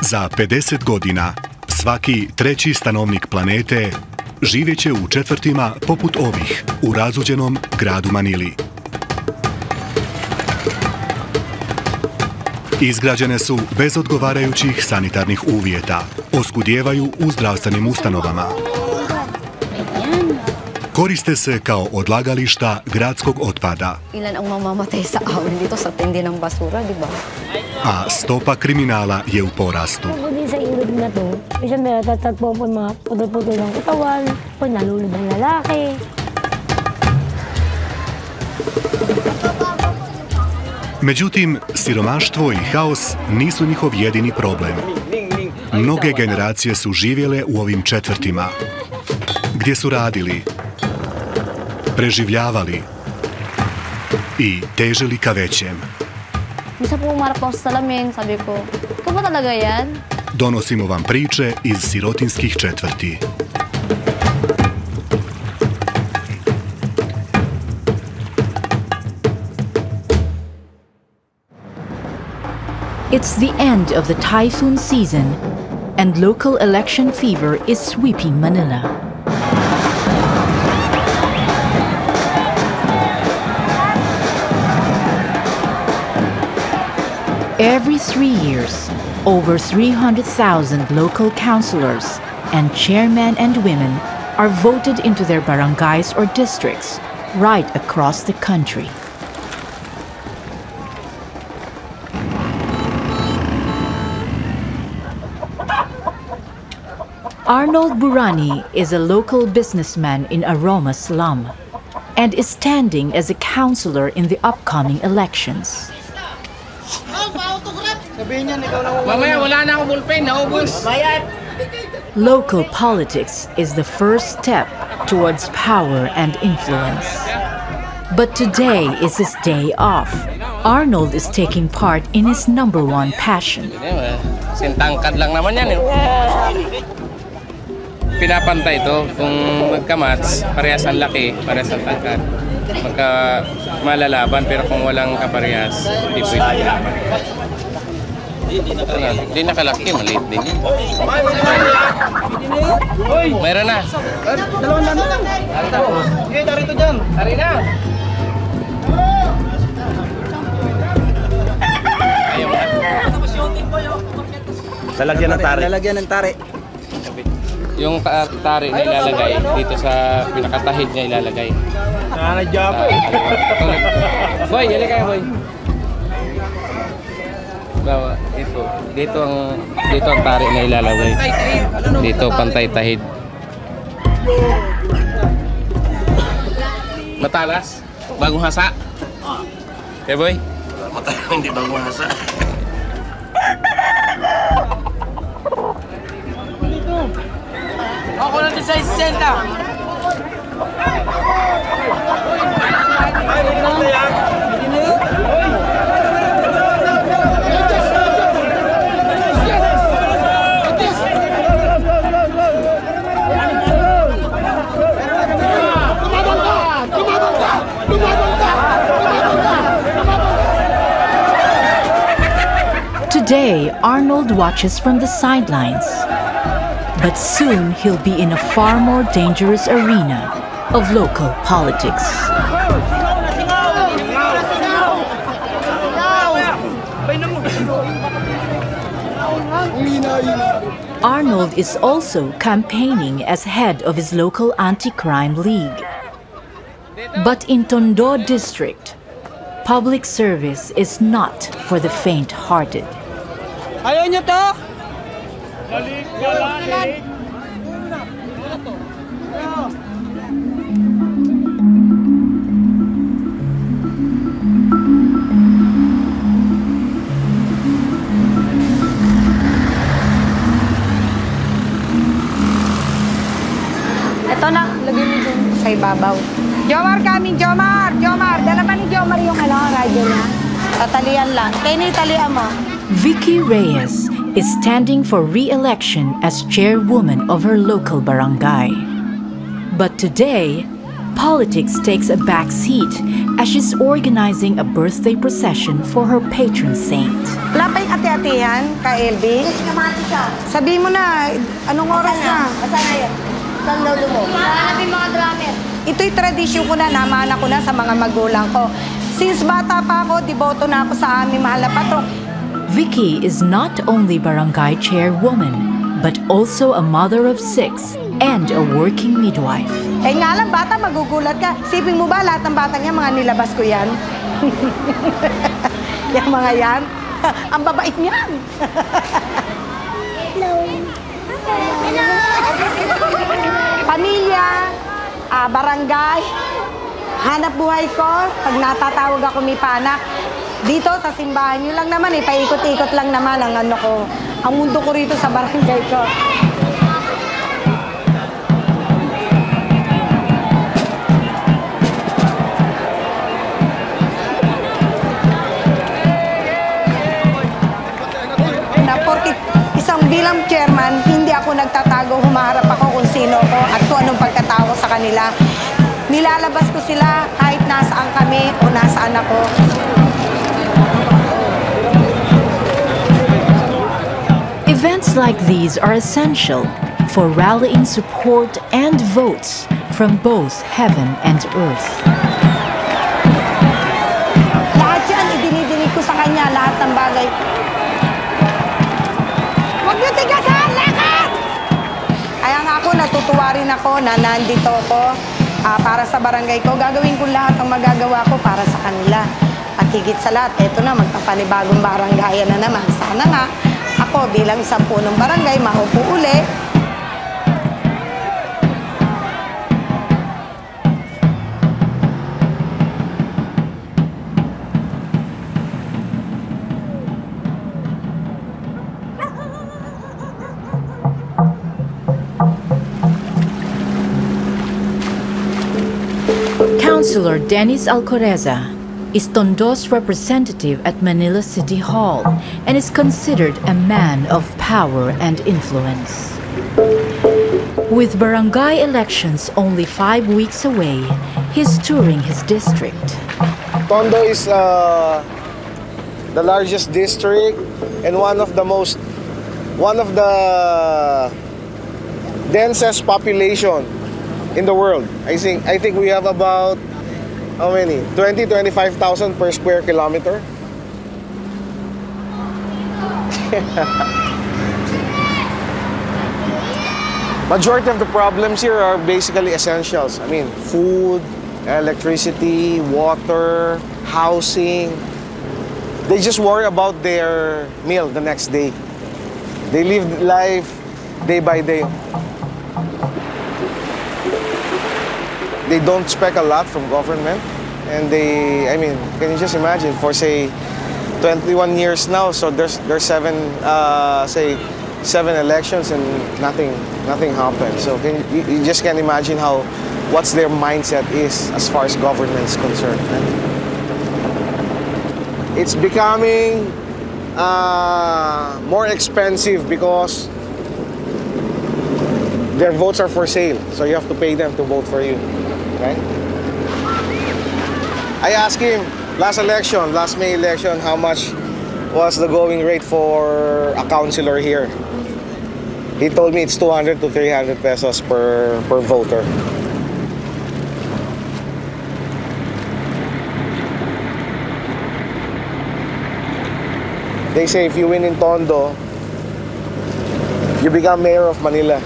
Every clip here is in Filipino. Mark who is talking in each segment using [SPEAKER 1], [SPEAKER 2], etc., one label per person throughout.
[SPEAKER 1] Za 50 godina svaki treći stanovnik planete živjeće u četvrtima poput ovih u razuđenom gradu Manili. Izgrađene su bez odgovarajućih sanitarnih uvjeta, oskudijevaju u zdravstvenim ustanovama. Koriste se kao odlagališta gradskog otpada. A stopa kriminala je u porastu. Međutim, siromaštvo i haos nisu njihov jedini problem. Mnoge generacije su živjele u ovim četvrtima, gdje su radili, preživljavali i težili ka većem. Donosimo vam priče iz sirotinskih četvrti.
[SPEAKER 2] It's the end of the typhoon season, and local election fever is sweeping Manila. Every 3 years, over 300,000 local councillors and chairmen and women are voted into their barangays or districts right across the country. Arnold Burani is a local businessman in Aroma slum and is standing as a councillor in the upcoming elections. Local politics is the first step towards power and influence. But today is his day off. Arnold is taking part in his #1 passion.
[SPEAKER 3] Sintangkad lang naman yan eh. Pinapantay ito, kung magka-match, parehas ang laki, parehas ang tangkad. Magka malalaban, pero kung walang kaparehas, hindi pwede laban. Hindi nakalaki, maliit din yun. Mayroon na.
[SPEAKER 4] Dalawang lang. Okay, darito dyan.
[SPEAKER 3] Tari na. Ayaw na.
[SPEAKER 4] Lalagyan ng tari. Lalagyan ng tari.
[SPEAKER 3] Yung tari na ilalagay, dito sa pinakatahid niya ilalagay.
[SPEAKER 4] Nanadya po.
[SPEAKER 3] Boy, yali kayo, boy. Bawa, dito ang tari na ilalagay. Dito pantay tahid. Matalas? Bagong hasa? Okay, boy?
[SPEAKER 4] Hindi bagong hasa. Ako lang sa 60.
[SPEAKER 2] Today, Arnold watches from the sidelines. But soon he'll be in a far more dangerous arena of local politics. Arnold is also campaigning as head of his local anti-crime league. But in Tondo district, public service is not for the faint-hearted.
[SPEAKER 4] Ayaw niyo to?
[SPEAKER 5] Ito na, lagyan mo dun sa ibabaw. Jomar coming, Jomar! Jomar! Dala ba ni Jomar yung radyo niya? Tatalian lang. Kaya naitalian mo.
[SPEAKER 2] Vicky Reyes is standing for re-election as chairwoman of her local barangay. But today, politics takes a back seat as she's organizing a birthday procession for her patron saint.
[SPEAKER 5] Wala pa yung ate-atehan, ka LB? Sabihin mo na, anong oras na?
[SPEAKER 6] Basta na yun. Saan lolo mo? Hanapin mga drummer.
[SPEAKER 5] Ito'y tradisyon ko na, namana ko na sa mga magulang ko. Since bata pa ako, deboto na ako sa aming mahal na patron.
[SPEAKER 2] Vicky is not only barangay chairwoman, but also a mother of 6 and a working midwife.
[SPEAKER 5] Eh nga lang, bata, magugulat ka. Sipin mo ba, lahat ng batang yan, mga nilabas ko yan? Yung mga yan? Ang babait niyan. Pamilya, barangay, hanap buhay ko, pag natatawag ako may panak, dito sa simbahan nyo lang naman, paikot-ikot lang naman ang ano ko, ang mundo ko rito sa barangay ko. Bilang chairman, hindi ako nagtatago, humaharap ako kung sino ako at kung anong pagkatao sa kanila. Nilalabas ko sila kahit nasaan kami o nasaan ako.
[SPEAKER 2] Events like these are essential for rallying support and votes from both heaven and earth.
[SPEAKER 5] Lahat yan, idinidinig ko sa kanya, lahat ng bagay. Huwag niyo tigasan! Lakad! Kaya nga ako, natutuwa rin ako na nandito ako para sa barangay ko. Gagawin ko lahat ang magagawa ko para sa kanila. At higit sa lahat, eto na, magpapanibagong barangay na naman. Sana nga, ako bilang isang punong barangay, maupo uli.
[SPEAKER 2] Councilor Dennis Alcoreza is Tondo's representative at Manila City Hall and is considered a man of power and influence. With barangay elections only 5 weeks away, he's touring his district.
[SPEAKER 7] Tondo is the largest district and one of the densest population in the world. I think we have about how many? 25,000 per square kilometer. Majority of the problems here are basically essentials. I mean, food, electricity, water, housing. They just worry about their meal the next day. They live life day by day. They don't expect a lot from government. And I mean, can you just imagine, for say 21 years now, so there's 7 elections and nothing happened. So you just can't imagine what's their mindset is as far as government is concerned. It's becoming more expensive because their votes are for sale. So you have to pay them to vote for you, right? I asked him last May election, how much was the going rate for a councilor here. He told me it's 200 to 300 pesos per voter. They say if you win in Tondo, you become mayor of Manila.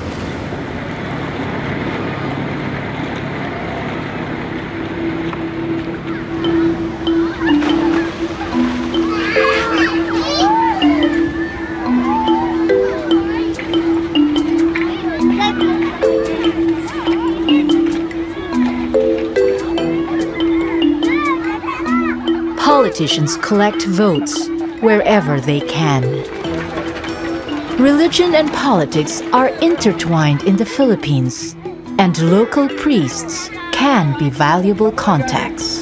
[SPEAKER 2] Politicians collect votes wherever they can. Religion and politics are intertwined in the Philippines, and local priests can be valuable contacts.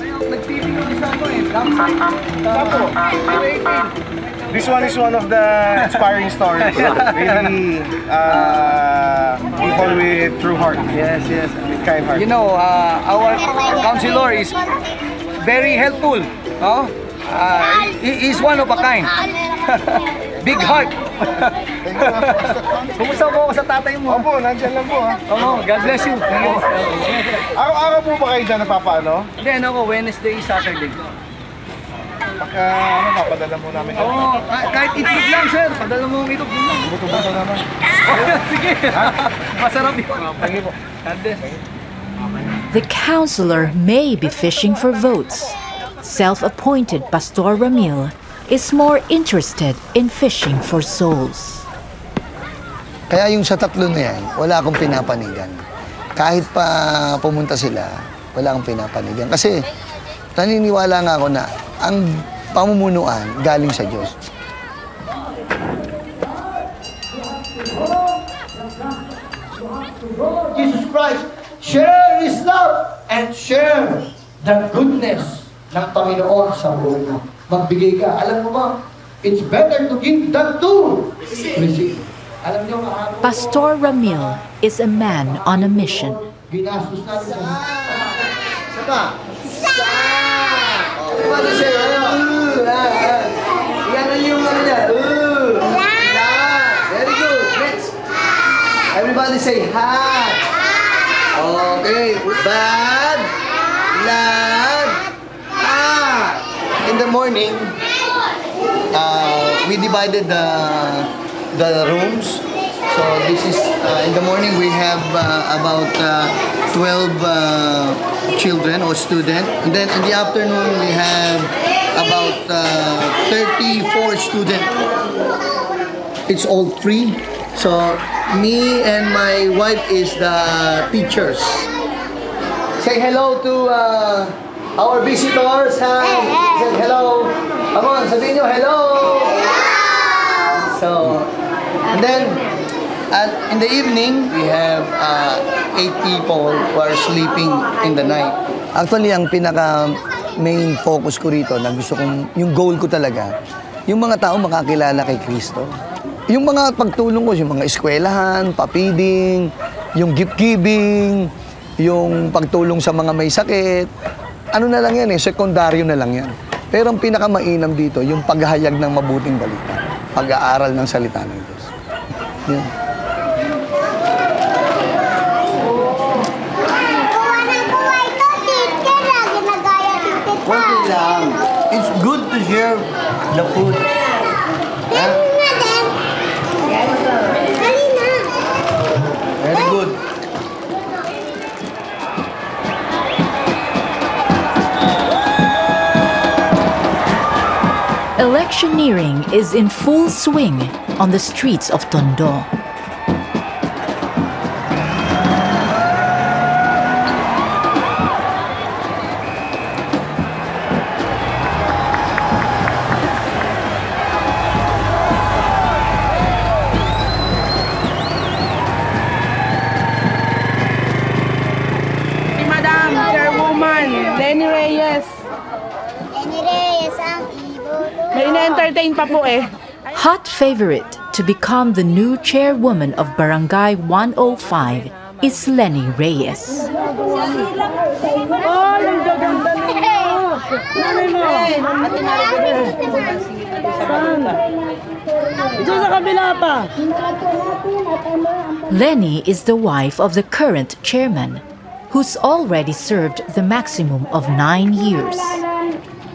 [SPEAKER 7] This one is one of the inspiring stories. Really, people with true heart.
[SPEAKER 4] Yes.
[SPEAKER 7] With kind heart.
[SPEAKER 4] You know, our councilor is very helpful. No? He's one of a kind.
[SPEAKER 8] Big heart. Kumusta po ako sa tatay mo?
[SPEAKER 7] Opo, nandyan lang po ha.
[SPEAKER 8] Oo, God bless you.
[SPEAKER 7] Araw-araw po ba kayo dyan napapaano?
[SPEAKER 8] Hindi, ano ko, Wednesday, Saturday.
[SPEAKER 7] Baka papadala mo namin.
[SPEAKER 8] Oo, kahit itlog lang, sir. Padala mo ang itlog lang.
[SPEAKER 7] Buto-buto naman.
[SPEAKER 8] Sige. Masarap yun. Thank you po. God bless.
[SPEAKER 2] The counselor may be fishing for votes. Self-appointed Pastor Ramil is more interested in fishing for souls.
[SPEAKER 9] Kaya yung sa tatlo na yan, wala akong pinapanigan. Kahit pa pumunta sila, wala akong pinapanigan. Kasi naniniwala nga ako na ang pamumunuan galing sa Diyos.
[SPEAKER 10] Jesus Christ, share His love and share the goodness ng Panginoon sa buhay mo. Magbigay ka. Alam mo ba, it's better to give than to receive. Alam niyo,
[SPEAKER 2] Pastor Ramil is a man on a mission.
[SPEAKER 10] ginastos natin sa...
[SPEAKER 9] Saka? Everybody say, yan ang yung ano niya. Very good. Next. Everybody say, hat. Okay. Bad. Lad. Ah. In the morning, we divided the rooms. So this is, in the morning we have about 12 children or students. And then in the afternoon we have about 34 students. It's all free. So me and my wife is the teachers. Say hello to our visitors. Say hello. Come on, sabihin nyo hello. So, and then in the evening, we have 8 people who are sleeping in the night. Actually, ang pinaka main focus ko rito, na gusto kong, yung goal ko talaga, yung mga tao makakilala kay Kristo. Yung mga pagtulong ko, yung mga eskwelahan, papiding, yung gift giving, yung pagtulong sa mga may sakit, ano na lang yan sekundaryo na lang yan. Pero ang pinakamainam dito, yung paghahayag ng mabuting balita, pag-aaral ng salita ng Diyos. Yan. Okay lang. It's good to share the food. Very good.
[SPEAKER 2] Electioneering is in full swing on the streets of Tondo.
[SPEAKER 11] Si Madam Chairwoman Lenny Reyes.
[SPEAKER 6] Lenny Reyes ang
[SPEAKER 11] May ina-entertain pa po
[SPEAKER 2] Hot favorite to become the new chairwoman of Barangay 105 is Lenny Reyes.
[SPEAKER 11] ang gaganda niyo! Nanay mo! Saan? Diyan sa kabila pa!
[SPEAKER 2] Lenny is the wife of the current chairman, who's already served the maximum of 9 years.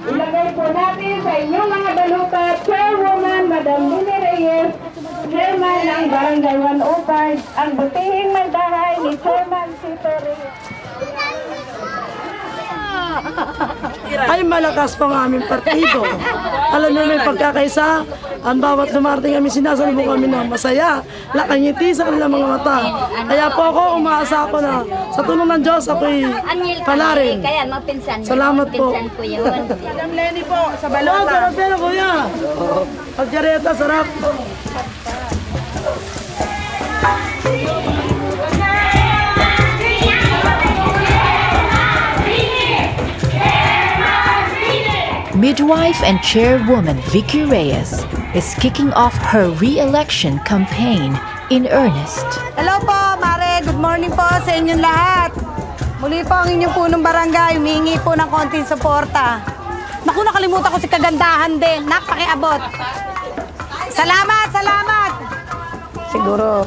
[SPEAKER 11] Ilagay po natin sa inyong mga baluta, Chairwoman Madam Lenny Reyes, Chairman ng Barangay 105, ang butihing magdahay ni Chairman Tito Reyes. Ay, malakas pa ang aming partido. Alam niyo, may pagkakaisa. Ang bawat dumarating kami, sinasalubong kami na masaya. Nakangiti sa kanilang mga mata. Kaya po ako, umaasa ako na sa tulong ng Diyos, ako'y palarin.
[SPEAKER 6] Kaya magpinsan.
[SPEAKER 11] Salamat po.
[SPEAKER 6] Madam
[SPEAKER 11] Lenny po, sa balota. Sarap yan, kuya. Pagkareta, sarap.
[SPEAKER 2] Midwife and chairwoman Vicky Reyes is kicking off her re-election campaign in earnest.
[SPEAKER 5] Hello po, Mare. Good morning po sa inyong lahat. Muli po ang inyong punong barangay. Humingi po ng konting suporta. Naku, nakalimutan ko si kagandahan din. Pakiabot. Salamat, salamat! Siguro,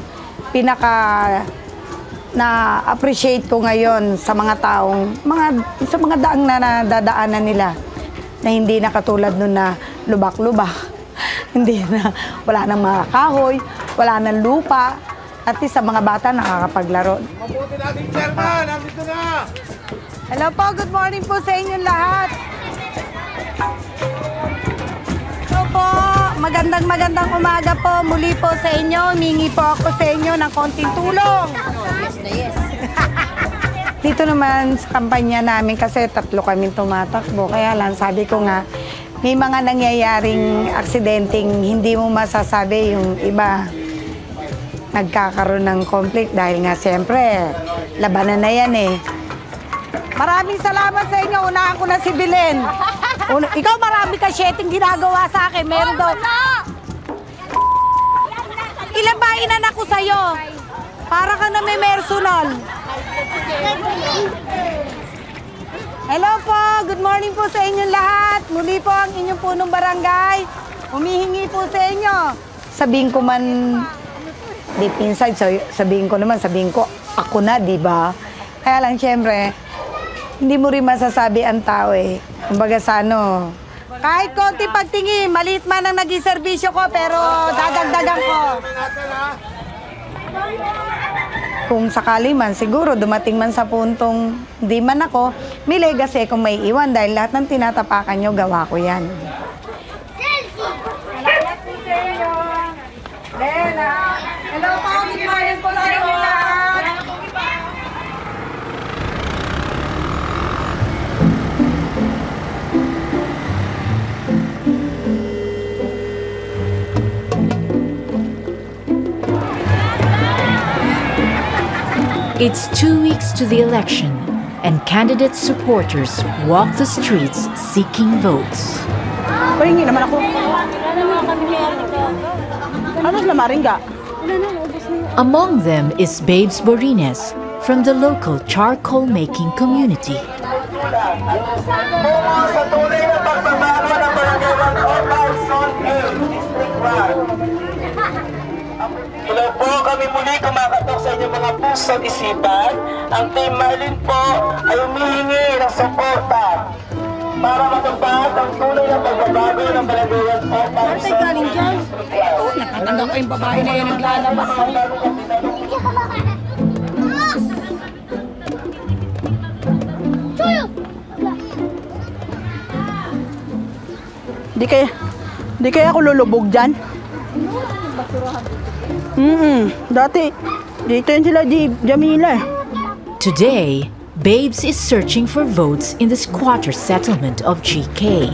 [SPEAKER 5] na-appreciate ko ngayon sa mga taong, sa mga daang na nadadaanan nila na hindi na katulad nun na lubak-lubak. Hindi na, wala nang mga kahoy, wala nang lupa, at least sa mga bata nakakapaglaro.
[SPEAKER 7] Mabuti natin, chairman! Nandito na!
[SPEAKER 5] Hello po, good morning po sa inyong lahat. Hello po, magandang umaga po. Muli po sa inyo, humingi po ako sa inyo ng konting tulong.
[SPEAKER 6] Yes na yes.
[SPEAKER 5] Dito naman sa kampanya namin kasi 3 kami tumatakbo. Kaya lang sabi ko nga, may mga nangyayaring aksidenteng hindi mo masasabi yung iba. Nagkakaroon ng conflict dahil nga siyempre, labanan na yan eh. Maraming salamat sa inyo. Unahan ko na si Belen. Ikaw marami ka sheting ginagawa sa akin. Meron daw. Ilan ba inanak ko sa'yo? Para ka na may personal. Hello po. Good morning po sa inyong lahat. Muli po ang inyong punong barangay. Humihingi po sa inyo. Sabihin ko man deep inside, sabihin ko, ako na, di ba? Kaya lang, syempre, hindi mo rin masasabi ang tao eh. Kumbaga sa ano, kahit konti pagtingin, maliit man ang naging serbisyo ko, pero dadagdagan ko. Kung sakali man, siguro dumating man sa puntong di man ako, may legacy kung may iwan dahil lahat ng tinatapakan nyo, gawa ko yan. Salamat po sa inyo. Lena. Hello po, good morning po sa inyo lahat.
[SPEAKER 2] It's 2 weeks to the election, and candidate supporters walk the streets seeking votes.
[SPEAKER 11] Pahingi naman ako. Ano na maringga?
[SPEAKER 2] Among them is Babes Borines from the local charcoal making community.
[SPEAKER 12] Sa tunay na pagbabago ng Barangay 105 Zone A, District 1. Hello po, kami muli kumakatok sa inyong mga puso at isipan. Ang Team Marlin po ay humihingi ng suporta para matupad ang tunay na pagbabago ng Barangay 105 Zone A, District 1.
[SPEAKER 11] Nakatandang ko yung babae na yan naglalabas. Di kaya ako lulubog dyan? Dati, dito yun sila Jamila.
[SPEAKER 2] Today, Babes is searching for votes in the squatter settlement of GK.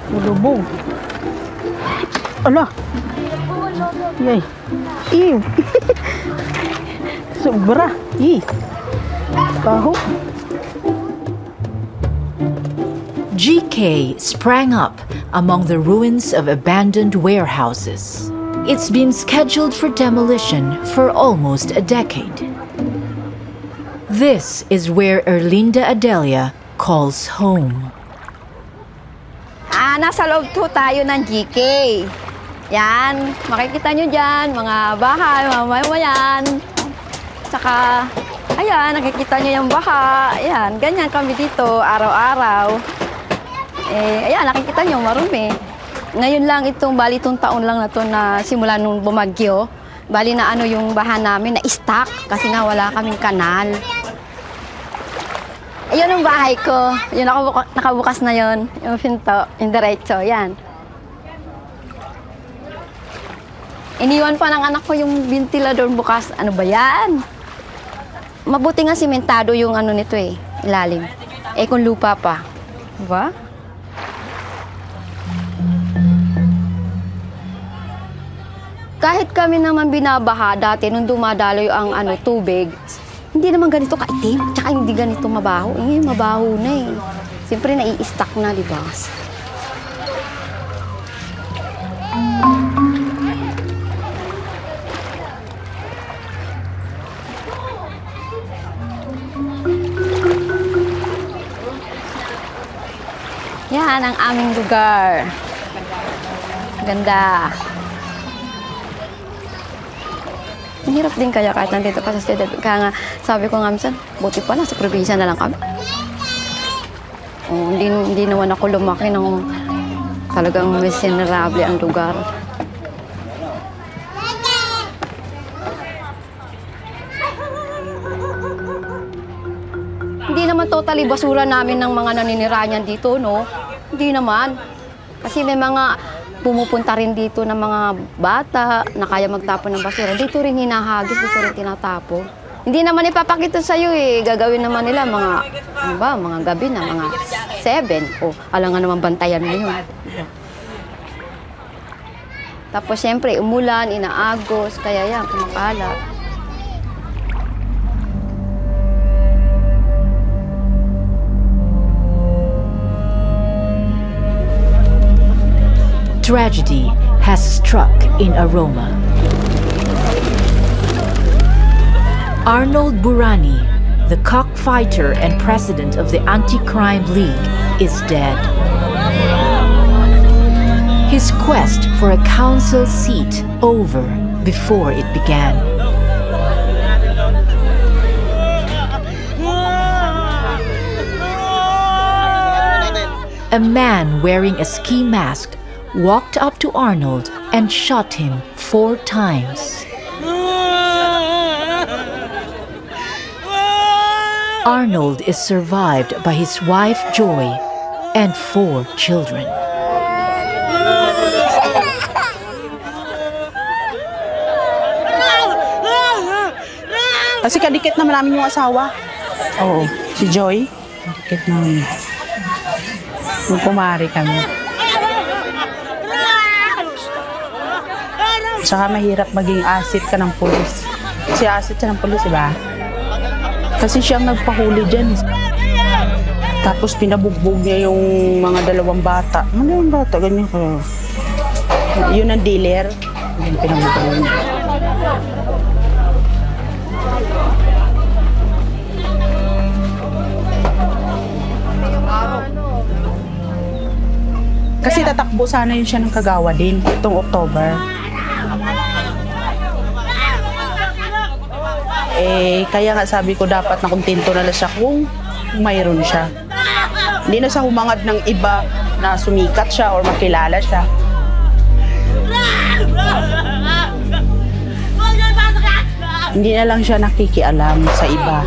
[SPEAKER 11] Lulubog. Ala! Yay! Ew! Sobra! Kaho!
[SPEAKER 2] GK sprang up among the ruins of abandoned warehouses. It's been scheduled for demolition for almost a decade. This is where Erlinda Adelia calls home.
[SPEAKER 6] Nasa loob po tayo ng GK. Yan, makikita nyo dyan, mga bahay, mga mamayan. Saka, ayan, nakikita nyo yung baha. Ayan, ganyan kami dito, araw-araw. Ayan, nakikita nyo, marumi. Ngayon lang itong, bali itong taon lang na ito na simula nung bumagyo. Bali na ano yung baha namin, na stuck kasi nga wala kaming kanal. Ayun ang bahay ko. Yun, nakabukas na yun. Yung pinto, yung diretso, yan. Iniwan pa ng anak ko yung ventilador bukas. Ano ba yan? Mabuti nga simentado yung ano nito eh, ilalim. Kung lupa pa. Diba? Kahit kami naman binabaha dati nung dumadaloy ang tubig, hindi naman ganito kaitim, tsaka hindi ganito mabaho. Ngayon mabaho na eh. Siyempre nai-stuck na, di ba? Yan ang aming lugar. Ganda. Ang hirap din kaya kahit nandito ka sa siyudad. Kaya nga, sabi ko nga minsan, buti pala sa probinsya na lang kami. Oh, hindi naman ako lumaki ng talagang miserable ang lugar. Hindi naman totally basura namin ng mga naninirahan dito, no? Hindi naman. Kasi may mga pumupunta rin dito ng mga bata na kaya magtapon ng basura. Dito rin hinahagis, dito rin tinatapon. Hindi naman ipapakita sa'yo eh. Gagawin naman nila mga, ano ba, mga gabi na, mga 7. O, alam nga naman bantayan mo yun. Tapos siyempre, umulan, inaagos, kaya yan, kumakalat.
[SPEAKER 2] Tragedy has struck in Aroma. Arnold Burani, the cockfighter and president of the Anti-Crime League, is dead. His quest for a council seat over before it began. A man wearing a ski mask walked up to Arnold and shot him 4 times. Arnold is survived by his wife Joy and 4 children.
[SPEAKER 13] Kasi kadikit naman namin yung asawa. Oo, si Joy. Kadikit namin. Nung kumari kami. Tsaka mahirap maging asset ka ng pulis. Si asset siya ng pulis, diba? Kasi siyang nagpahuli dyan. Tapos pinabugbog niya yung mga 2 bata. Mga 2 bata, ganyan ka. Yun ang dealer. Yung pinabugbog niya. Kasi tatakbo sana yun siya ng Kagawa din itong October. Kaya nga sabi ko dapat nakontento na lang siya kung mayroon siya. Hindi na siya humangad ng iba na sumikat siya or makilala siya. Hindi na lang siya nakikialam sa iba.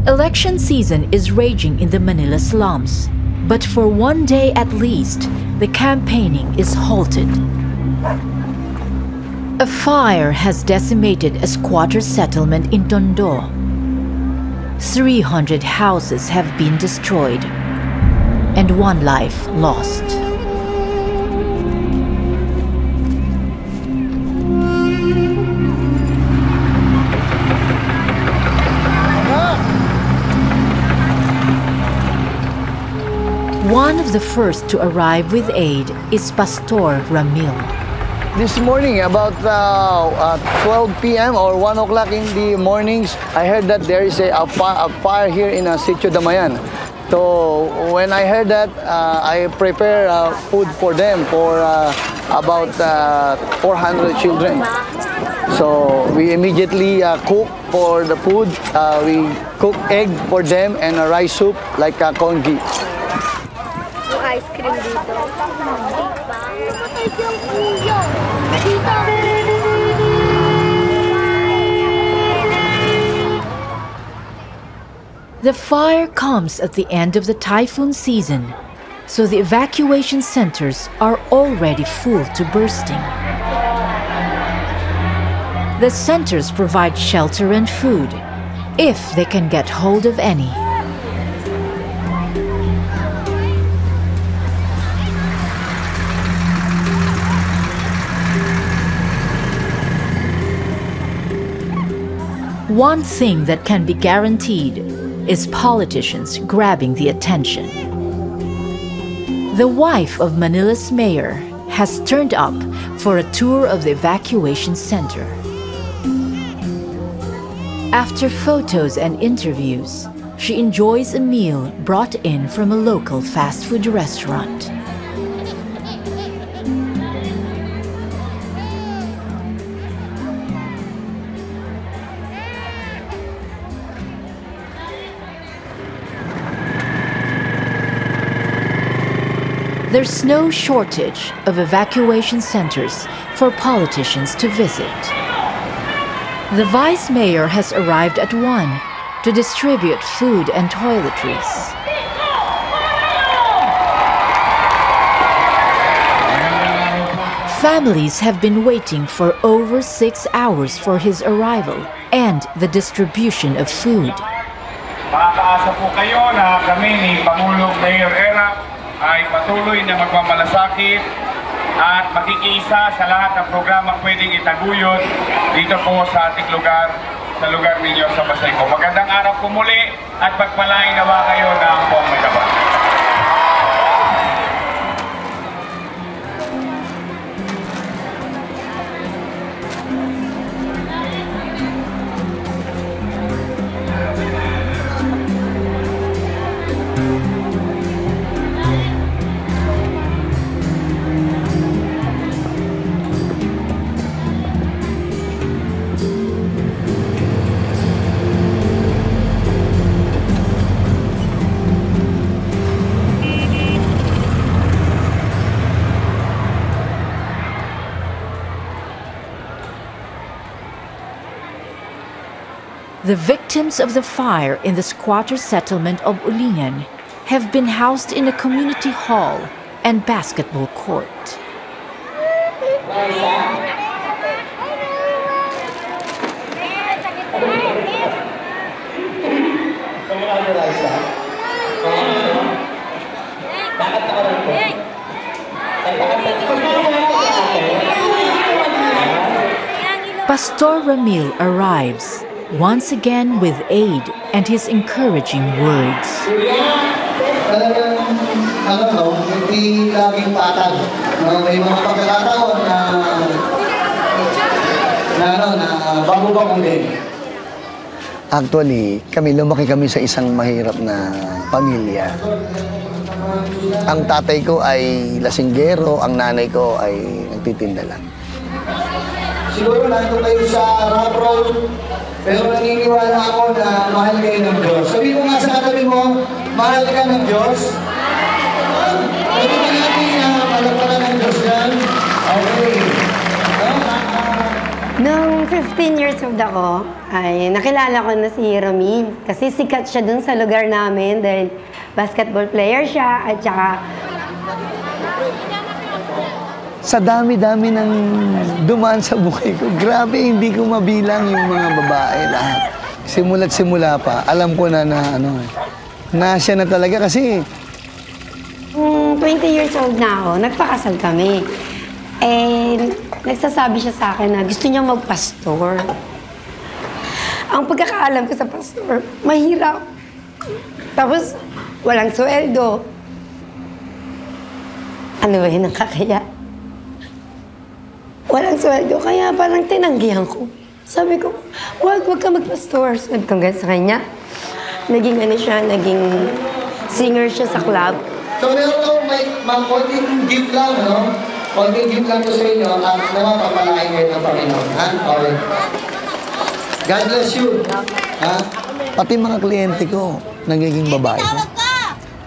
[SPEAKER 2] Election season is raging in the Manila slums, but for one day at least, the campaigning is halted. A fire has decimated a squatter settlement in Tondo. 300 houses have been destroyed, and 1 life lost. One of the first to arrive with aid is Pastor Ramil.
[SPEAKER 9] This morning, about 12 p.m. or 1 o'clock in the mornings, I heard that there is a fire here in Sitio Damayan. So when I heard that, I prepared food for them, for about 400 children. So we immediately cook for the food. We cook egg for them and a rice soup like congee.
[SPEAKER 14] Ice cream dito.
[SPEAKER 2] The fire comes at the end of the typhoon season, so the evacuation centers are already full to bursting. The centers provide shelter and food, if they can get hold of any. One thing that can be guaranteed, is politicians grabbing the attention. The wife of Manila's mayor has turned up for a tour of the evacuation center. After photos and interviews, she enjoys a meal brought in from a local fast food restaurant. There's no shortage of evacuation centers for politicians to visit. The vice mayor has arrived at one to distribute food and toiletries. Families have been waiting for over 6 hours for his arrival and the distribution of food.
[SPEAKER 15] Makakaasa po kayo na kami ni Pangulong Mayor Erap ay patuloy na magmamalasakit at makikiisa sa lahat ng programang pwedeng itaguyod dito po sa ating lugar, sa lugar ninyo sa Pasayko. Magandang araw po muli at pagpalain nawa kayo ng buong magabang.
[SPEAKER 2] The victims of the fire in the squatter settlement of Ulingan have been housed in a community hall and basketball court. Pastor Ramil arrives once again with aid and his encouraging words.
[SPEAKER 10] Talagang, hindi laging patag. May mga pagkakataon na bago-bagong din.
[SPEAKER 9] Actually, lumaki kami sa isang mahirap na pamilya. Ang tatay ko ay lasinggero, ang nanay ko ay nagtitinda lang.
[SPEAKER 10] Siguro nandun kayo sa rock road, pero naniniwala ako na mahal kayo ng Diyos. Sabi ko nga sa katabi mo, mahal ka ng Diyos. Pwede ba natin mahal ka ng Diyos yan? Okay.
[SPEAKER 16] Nung 15 years old ako, ay nakilala ko na si Ramil. Kasi sikat siya dun sa lugar namin dahil basketball player siya at saka
[SPEAKER 9] sa dami-dami ng dumaan sa buhay ko, grabe, hindi ko mabilang yung mga babae lahat. Simula't simula pa, alam ko na siya na talaga kasi
[SPEAKER 16] 20 years old na ako, nagpakasal kami. And nagsasabi siya sa akin na gusto niya magpastor. Ang pagkakaalam ko sa pastor, mahirap. Tapos, walang sweldo. Ano ba yun ang kakaya? Walang sweldo, kaya parang tinanggihan ko. Sabi ko, wag ka magpastor. Sabi ko sa kanya. Naging naging singer siya sa club.
[SPEAKER 10] So, meron ko may konting gift lang, no? Konting gift lang ko sa inyo at napapalain kayo ng Panginoon. Ha? Okay. God bless you. Ha?
[SPEAKER 9] Pati mga kliyente ko, nagiging babae na.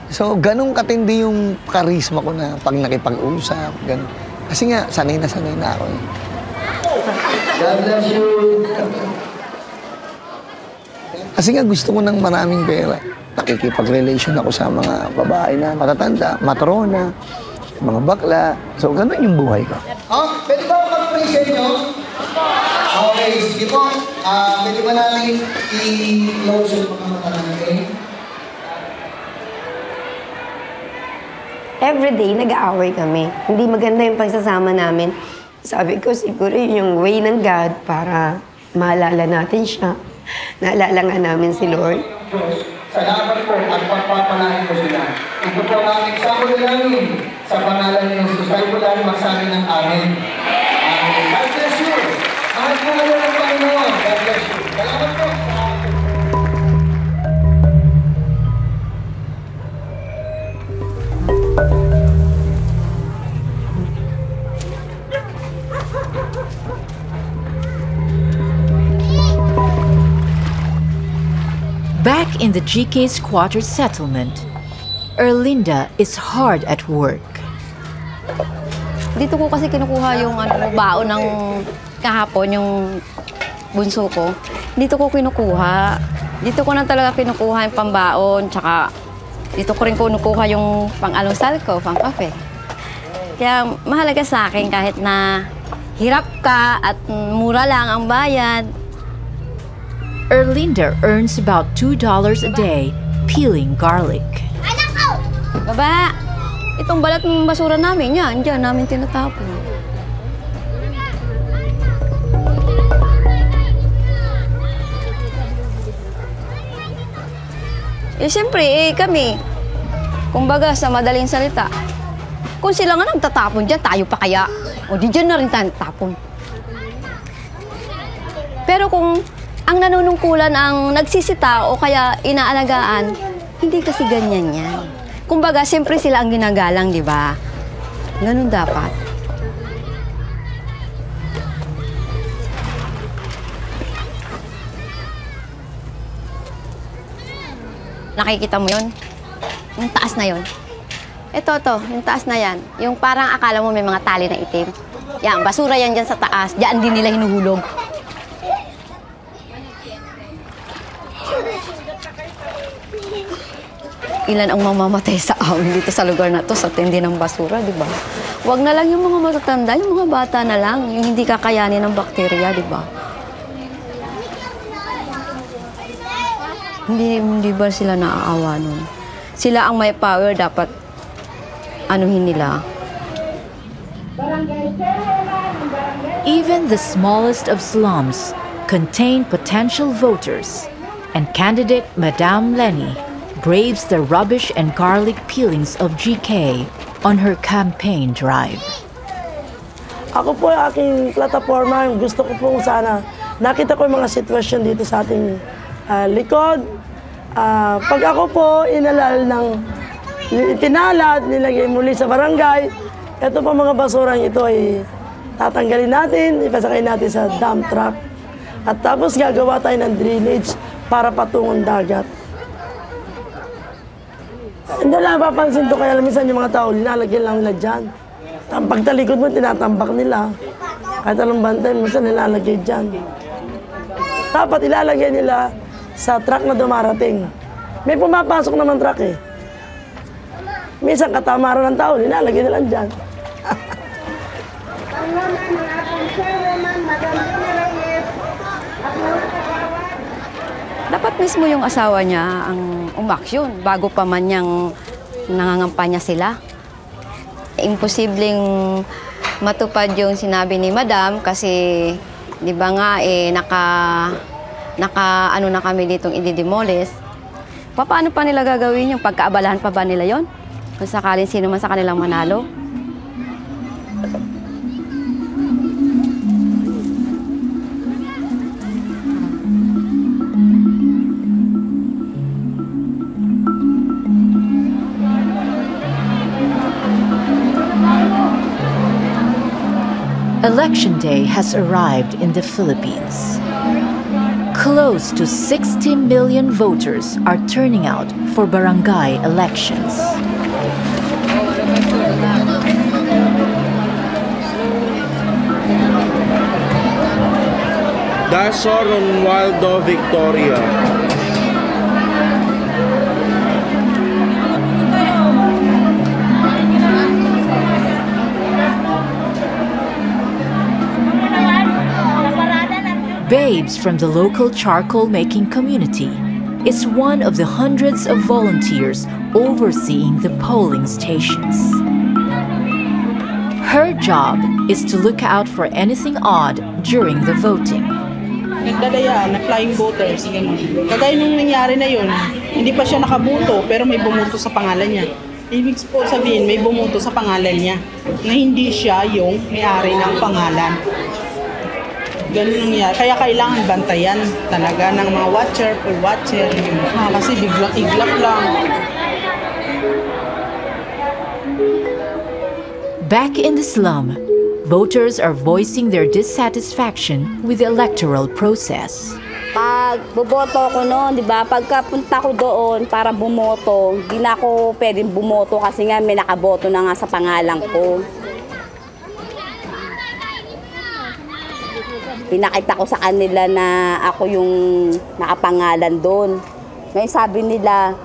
[SPEAKER 9] So, ganun katindi yung karisma ko na pag nakipag-usap, ganun. Kasi nga, sanay na ako.
[SPEAKER 10] God bless you.
[SPEAKER 9] Kasi nga gusto ko ng maraming pera. Nakikipag-relation ako sa mga babae na matatanda, matrona, mga bakla. So, ganun yung buhay ko.
[SPEAKER 10] Pwede ba mag-pray sa inyo? Okay, sige po. Pwede ba natin i-close yung mga mata natin?
[SPEAKER 16] Everyday, nag-aaway kami. Hindi maganda yung pagsasama namin. Sabi ko, siguro yun yung way ng God para maalala natin siya. Naalala nga namin si Lord.
[SPEAKER 10] salamat po at pagpapalain po sila. Ito po ang aming samudalamin sa pangalan ng Susay Bulan, magsabi ng amin. Amen. God bless you. Mahal po kayo ng Panginoon. God bless you. Salamat po.
[SPEAKER 2] Back in the GK's quarter settlement, Erlinda is hard at work.
[SPEAKER 6] Dito ko kasi kinukuha yung baon ng kahapon, yung bunso ko. Dito ko kinukuha. Dito ko na talaga kinukuha yung pambaon, tsaka dito ko rin kinukuha yung pang-almusal ko, pang-kape. Kaya mahalaga sa akin kahit na hirap ka at mura lang ang bayad.
[SPEAKER 2] Erlinda earns about $2 a day peeling garlic.
[SPEAKER 6] Baba, itong balat ng basura namin, yan, dyan namin tinatapon. Siyempre, kami, kumbaga sa madaling salita, kung sila nga nagtatapon dyan, tayo pa kaya? O di dyan na rin tayo tapon. Pero kung ang nanunungkulan ang nagsisita o kaya inaalagaan, hindi kasi ganyan yan. Kumbaga, siyempre sila ang ginagalang, di ba? Ganun dapat. Nakikita mo yun? Yung taas na yun. Ito, yung taas na yan. Yung parang akala mo may mga tali na itim. Yan, basura yan dyan sa taas. Diyan din nila hinuhulog. Ilan ang mamamatay sa amin dito sa lugar na to sa tindi ng basura, di ba? Huwag na lang yung mga matatanda, yung mga bata na lang, yung hindi kakayanin ng bakterya, di ba? Hindi ba sila naaawa nun? Sila ang may power, dapat anuhin nila.
[SPEAKER 2] Even the smallest of slums contain potential voters, and candidate Madame Lenny braves the rubbish and garlic peelings of GK on her campaign drive.
[SPEAKER 11] Ako po yung aking plataforma, gusto ko pong sana nakita ko yung mga sitwasyon dito sa ating likod. Pag ako po inalal ng itinalat, nilagay muli sa barangay, ito po mga basurang ito ay tatanggalin natin, ipasakay natin sa dump truck. At tapos gagawa tayo ng drainage para patungong dagat. Hindi lang papansin to, kaya minsan yung mga tao, linalagyan lang nila dyan. Pagtalikod mo, tinatambak nila. Kahit anong bantay, minsan nilalagay dyan. Dapat ilalagay nila sa truck na dumarating. May pumapasok naman truck eh. Minsan katamaran ng tao, nilalagay nila dyan.
[SPEAKER 6] Dapat mismo yung asawa niya ang umaksyon bago pa man niyang nangangampanya sila. Imposibleng matupad yung sinabi ni Madam kasi di ba nga ano na kami ditong i-demolish. Paano pa nila gagawin yung pagkaabalahan pa ba nila yon? Kung sakaling sino man sa kanilang manalo?
[SPEAKER 2] Election day has arrived in the Philippines. Close to 60 million voters are turning out for barangay elections.
[SPEAKER 17] Daso Ronaldo Victoria.
[SPEAKER 2] Babes from the local charcoal-making community is one of the hundreds of volunteers overseeing the polling stations. Her job is to look out for anything odd during the voting.
[SPEAKER 13] Nagdala yan, na flying voters. Kagaya nung nangyari na yun, hindi pa siya nakabuto, pero may bumuto sa pangalan niya. Ibig po sabihin, may bumuto sa pangalan niya, na hindi siya yung may-ari ng pangalan. Ganun nangyari. Kaya kailangan bantayan talaga ng mga watcher, poll watcher. Kasi biglang iglap lang.
[SPEAKER 2] Back in the slum, voters are voicing their dissatisfaction with the electoral process.
[SPEAKER 18] Pag bumoto ko noon, di ba? Pagkapunta ko doon para bumoto, di na ako pwedeng bumoto kasi nga may nakaboto na nga sa pangalan ko. Pinakita ko sa kanila na ako yung nakapangalan doon. Ngayon sabi nila,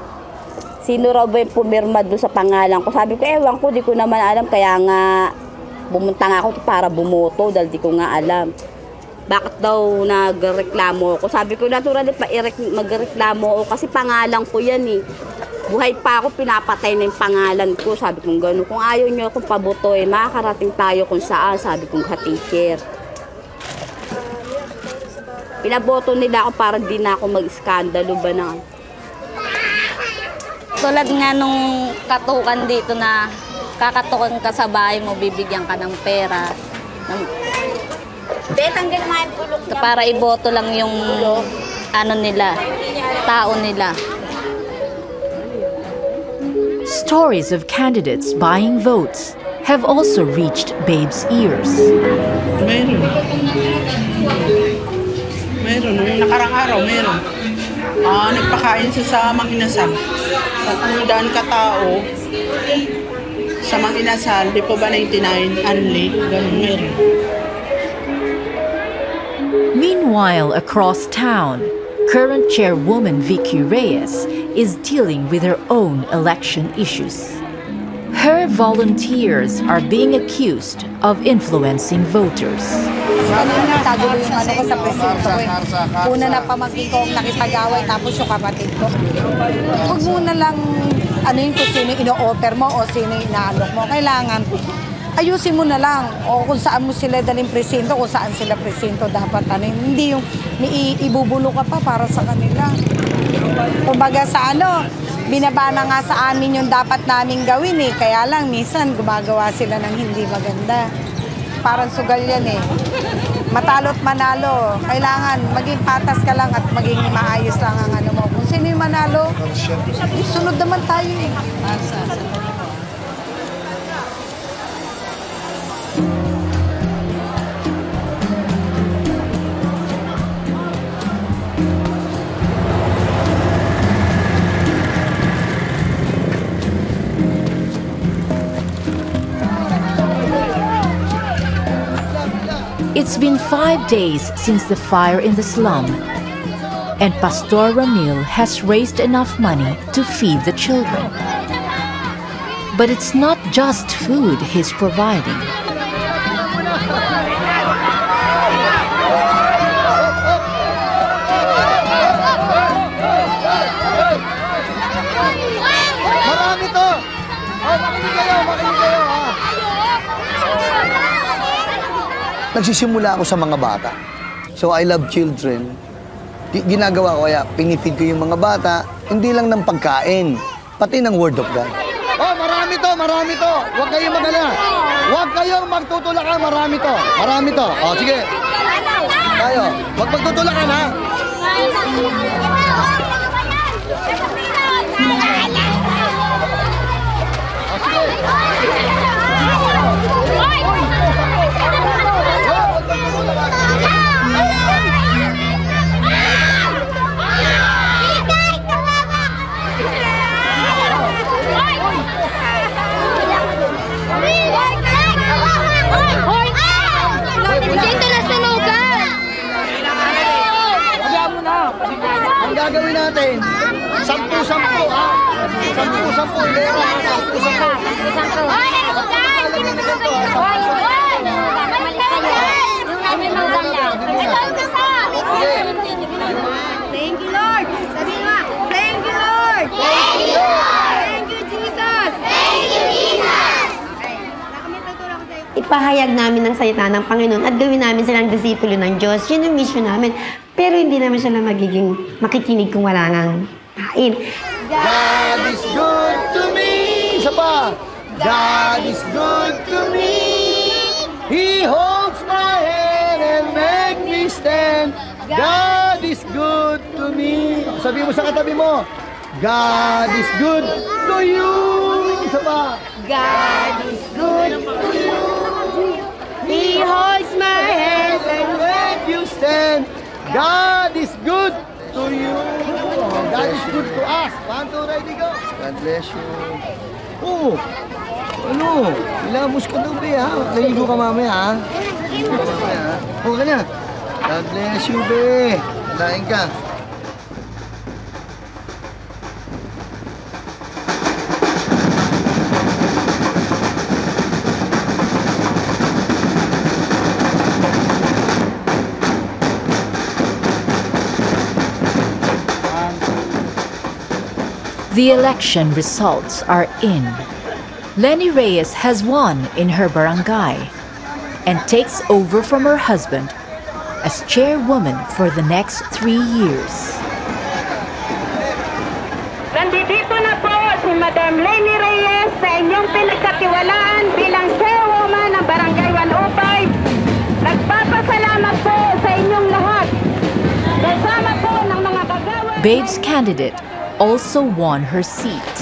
[SPEAKER 18] sino raw ba yung pumirma doon sa pangalan ko? Sabi ko, ewan ko, di ko naman alam. Kaya nga, bumunta nga ako para bumoto dahil di ko nga alam. Bakit daw nagreklamo ako? Sabi ko, natural magreklamo ako kasi pangalan ko yan eh. Buhay pa ako, pinapatay na yung pangalan ko. Sabi ko, gano'n. Kung ayaw nyo akong paboto eh, makakarating tayo kung saan. Sabi ko, teacher. Pinaboto nila ako para di na ako mag-iskandalo ba na.
[SPEAKER 19] Tulad nga nung katukan dito na kakatukan ka sa bahay mo, bibigyan ka ng pera. Para iboto lang yung ano nila, tao nila.
[SPEAKER 2] Stories of candidates buying votes have also reached Babe's ears.
[SPEAKER 13] Meron. Nung nakarang araw, meron. Nagpakain siya sa Manginasal. 300 katao sa Manginasal, di pa ba 99 only? Ganun, meron.
[SPEAKER 2] Meanwhile, across town, current chairwoman Vicky Reyes is dealing with her own election issues. Her volunteers are being accused of influencing voters.
[SPEAKER 5] Tagulo yung ano ko sa presinto ko eh. Una na pamangkin ko ang nakipag-away tapos yung kapatid ko. Huwag muna lang ano yung kung sino ino-offer mo o sino inaalok mo. Kailangan ayusin mo na lang o kung saan mo sila daling presinto, kung saan sila presinto dapat ano. Hindi yung ibubulo ka pa para sa kanila. Kumbaga sa ano, binabana nga sa amin yung dapat naming gawin eh. Kaya lang minsan gumagawa sila ng hindi maganda. Parang sugal yan eh. Matalo't manalo. Kailangan maging patas ka lang at maging maayos lang ang ano mo. Kung sino yung manalo, sunod naman tayo eh.
[SPEAKER 2] It's been 5 days since the fire in the slum, and Pastor Ramil has raised enough money to feed the children. But it's not just food he's providing.
[SPEAKER 10] Marami to! Makinig kayo ha!
[SPEAKER 9] Nagsisimula ako sa mga bata. So I love children. Ginagawa ko kaya pinifeed ko yung mga bata, hindi lang ng pagkain, pati ng Word of God.
[SPEAKER 10] Oh, marami to! Huwag kayong mag-alala. Huwag kayong magtutulakan, marami to. Oh, sige. Tayo, huwag magtutulakan ha. Oh, sige. Ang gagawin natin, 10-10 ha? 10-10 lera ha? 10-10.
[SPEAKER 14] Thank you, Lord! Sabihin mo, thank you, Lord! Thank you, Lord! Thank you, Jesus! Thank you, Jesus!
[SPEAKER 16] Ipahayag namin ang salita ng Panginoon at gawin namin silang disipulo ng Diyos. Yun ang mission namin. Pero hindi naman siya na magiging makikinig kung wala nang kain.
[SPEAKER 10] God is good to me. Isa pa. God is good to me. He holds my hand and make me stand. God is good to me. Sabi mo sa katabi mo, God is good to you. Isa pa.
[SPEAKER 16] God is good to you. He holds my hand
[SPEAKER 10] and make you stand. God is good to you. God is good to us. 1, 2, ready, go. God bless you. Oh, ano? Ilamos ka daw, be, ha? Naligo ka mamaya, ha? Naligo ka mamaya, ha? Oo ka na. God bless you, be. Daing ka.
[SPEAKER 2] The election results are in. Lenny Reyes has won in her barangay and takes over from her husband as chairwoman for the next 3 years.
[SPEAKER 20] Nandito na po si Madam Lenny Reyes sa inyong pinagkatiwalaan bilang chairwoman ng Barangay 105. Nagpapasalamat po sa inyong lahat. Kasama po ng mga kagawa.
[SPEAKER 2] Babe's candidate also won her seat.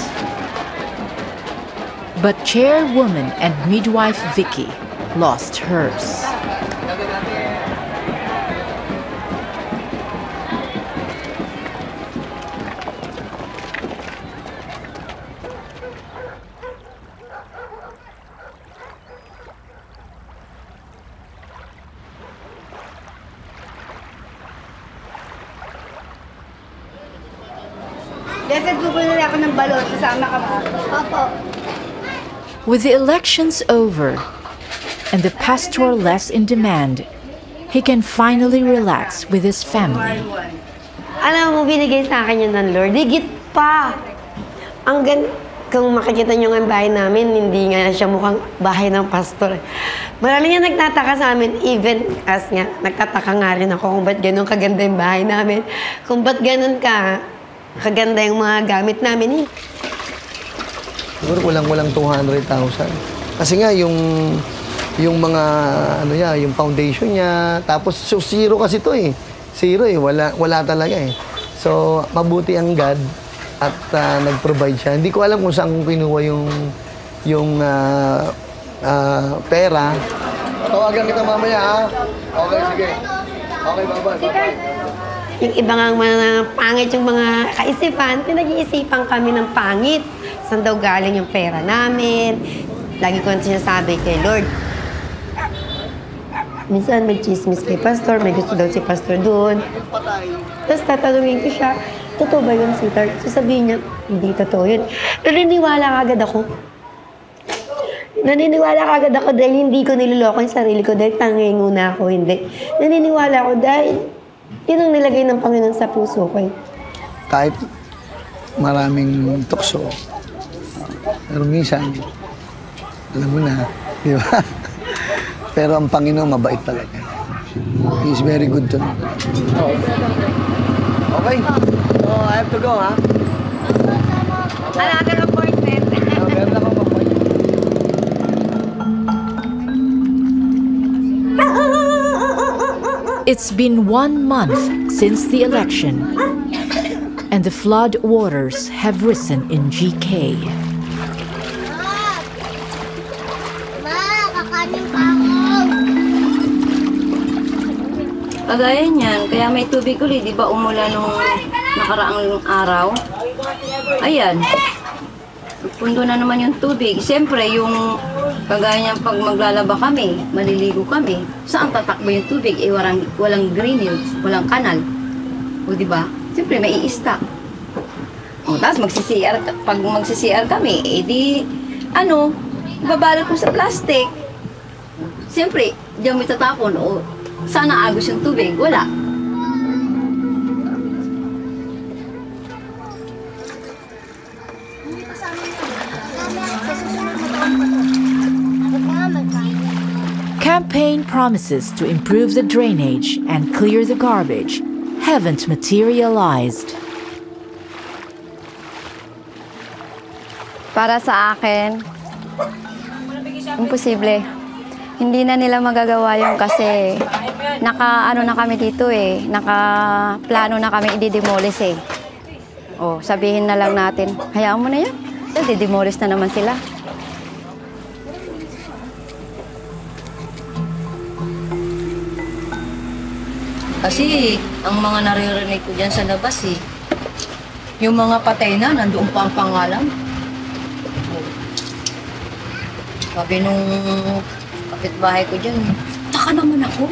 [SPEAKER 2] But chairwoman and midwife Vicky lost hers. With the elections over and the pastor less in demand, he can finally relax with his family.
[SPEAKER 16] Alam mo, binigay sa akin yun ng Lord. Higit pa! Kung makikita nyo ang bahay namin, hindi nga siya mukhang bahay ng pastor. Marami nga nagtataka sa amin, even as nga, nagtataka nga rin ako kung ba't ganun kaganda yung bahay namin. Kung ba't ganun kaganda yung mga gamit namin.
[SPEAKER 9] Siguro walang 200,000. Kasi nga yung mga yung foundation niya, tapos so zero kasi to eh. Zero eh, wala talaga eh. So mabuti ang God at nag-provide siya. Hindi ko alam kung saan kinuha yung pera. Tawagan kita mamaya, ha? Okay, sige. Okay, bye-bye.
[SPEAKER 16] Yung iba nga mga pangit yung mga kaisipan, pinag-iisipan kami ng pangit. Saan daw galing yung pera namin? Lagi ko sinasabi kay Lord. Minsan may chismis kay pastor, may gusto daw si pastor doon. Tapos tatanungin ko siya, totoo ba yun, sweetheart? Sasabihin niya, hindi totoo yun. Naniniwala agad ako. Naniniwala agad ako dahil hindi ko niloloko yung sarili ko dahil tanginguna ako, hindi. Naniniwala ako dahil yun ang nilagay ng Panginoon sa puso ko.
[SPEAKER 9] Kahit maraming tukso, pero minsan, alam mo na, di ba? Pero ang Panginoon mabait talaga. He is very good to me. Okay. So, I have to go, ha?
[SPEAKER 20] Another appointment.
[SPEAKER 9] Meron akong appointment.
[SPEAKER 2] It's been 1 month since the election, and the flood waters have risen in GK.
[SPEAKER 6] Kagaya niyan, kaya may tubig ulit, di ba umulan nung nakaraang araw? Ayan, pundo na naman yung tubig. Siyempre, yung kagaya niyan pag maglalaba kami, maliligo kami, saan tatakbo yung tubig? Eh, walang drainage, walang kanal. O di ba? Siyempre, may i-stock. O, tapos pag magsi-CR kami, eh di, babalot mo sa plastic. Siyempre, diyan mo itatapon, o sana agos yung tubig, wala.
[SPEAKER 2] Campaign promises to improve the drainage and clear the garbage, haven't materialized.
[SPEAKER 6] Para sa akin, imposible. Hindi na nila magagawa yun kasi naka-ano na kami dito eh. Naka-plano na kami i-demolish eh. O, sabihin na lang natin, hayaan mo na yan. I-demolish na naman sila.
[SPEAKER 21] Kasi ang mga naririnig ko dyan sa labas eh, yung mga patay na, nandoon pa ang pangalan. Sabi nung kapitbahay ko dyan, taka naman ako.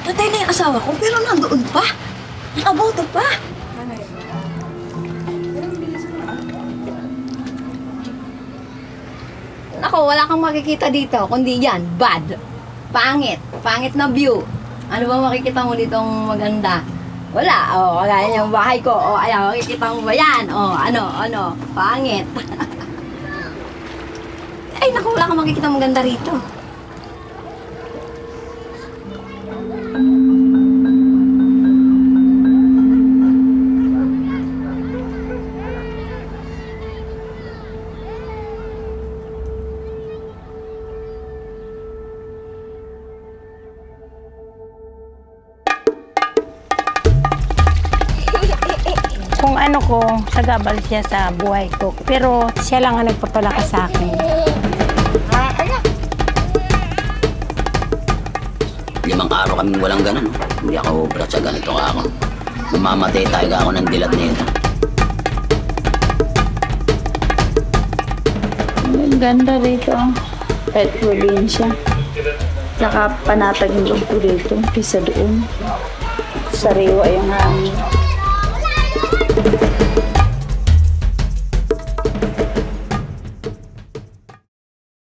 [SPEAKER 21] Patay na yung asawa ko, pero nandoon pa. Nakaboto pa.
[SPEAKER 6] Ako, wala kang makikita dito, kundi yan, bad. Pangit. Pangit na view. Ano ba makikita mo ditong maganda? Wala. O, kagaya yung bahay ko. O, ayan, makikita mo ba yan? O, ano, pangit. Ay, naku, wala kang makikita maganda rito.
[SPEAKER 22] Kung ano ko, sagabal siya sa buhay ko. Pero siya lang ang nagpapalakas sa akin.
[SPEAKER 23] Limang araw kami walang ganun. Hindi ako ubrat sa ganito ka ako. Mamamatay tayo ka ako ng dilat nito.
[SPEAKER 24] Ang ganda rito. Kahit probinsya. Saka panatag yung loob ko dito. Kisa doon. Sariwa yung hangin.